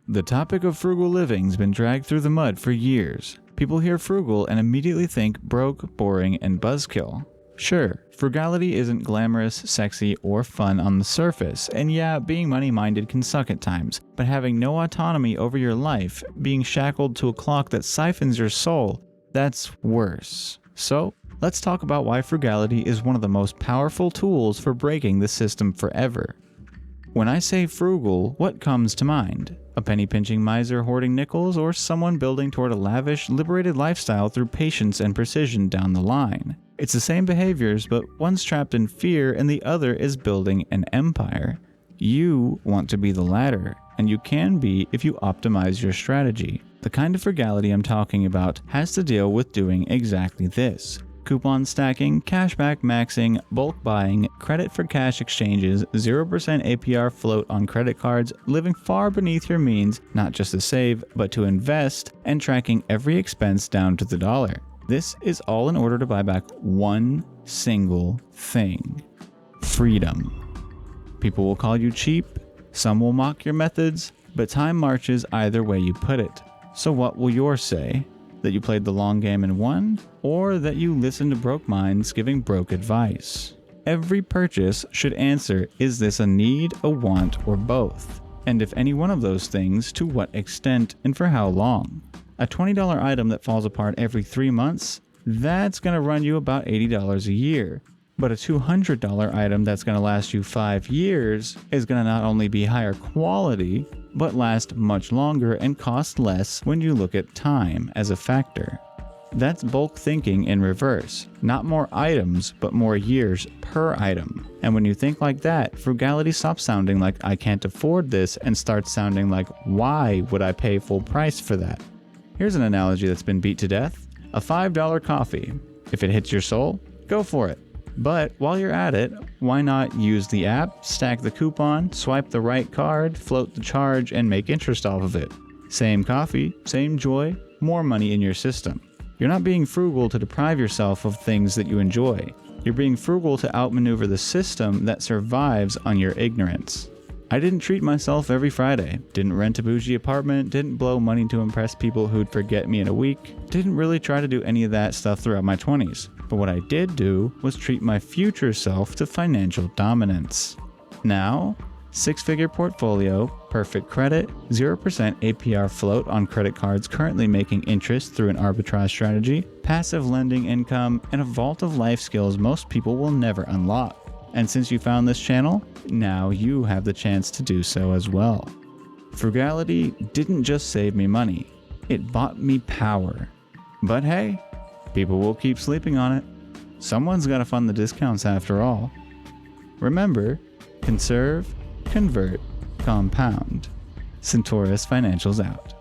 The topic of frugal living's been dragged through the mud for years. People hear frugal and immediately think broke, boring, and buzzkill. Sure, frugality isn't glamorous, sexy, or fun on the surface, and yeah, being money-minded can suck at times, but having no autonomy over your life, being shackled to a clock that siphons your soul, that's worse. So, let's talk about why frugality is one of the most powerful tools for breaking the system forever. When I say frugal, what comes to mind? A penny-pinching miser hoarding nickels, or someone building toward a lavish, liberated lifestyle through patience and precision down the line? It's the same behaviors, but one's trapped in fear and the other is building an empire. You want to be the latter, and you can be if you optimize your strategy. The kind of frugality I'm talking about has to deal with doing exactly this. Coupon stacking, cashback maxing, bulk buying, credit for cash exchanges, 0% APR float on credit cards, living far beneath your means, not just to save, but to invest, and tracking every expense down to the dollar. This is all in order to buy back one single thing: freedom. People will call you cheap, some will mock your methods, but time marches either way you put it. So what will yours say? That you played the long game and won, or that you listened to broke minds giving broke advice? Every purchase should answer, is this a need, a want, or both? And if any one of those things, to what extent and for how long? A $20 item that falls apart every 3 months, that's going to run you about $80 a year. But a $200 item that's going to last you 5 years is going to not only be higher quality, but last much longer and cost less when you look at time as a factor. That's bulk thinking in reverse. Not more items, but more years per item. And when you think like that, frugality stops sounding like I can't afford this and starts sounding like, why would I pay full price for that? Here's an analogy that's been beat to death. A $5 coffee. If it hits your soul, go for it. But while you're at it, why not use the app, stack the coupon, swipe the right card, float the charge, and make interest off of it? Same coffee, same joy, more money in your system. You're not being frugal to deprive yourself of things that you enjoy. You're being frugal to outmaneuver the system that survives on your ignorance. I didn't treat myself every Friday, didn't rent a bougie apartment, didn't blow money to impress people who'd forget me in a week, didn't really try to do any of that stuff throughout my 20s. But what I did do was treat my future self to financial dominance. Now, 6-figure portfolio, perfect credit, 0% APR float on credit cards currently making interest through an arbitrage strategy, passive lending income, and a vault of life skills most people will never unlock. And since you found this channel, now you have the chance to do so as well. Frugality didn't just save me money, it bought me power. But hey, people will keep sleeping on it. Someone's got to fund the discounts after all. Remember, conserve, convert, compound. Sintorace Financials out.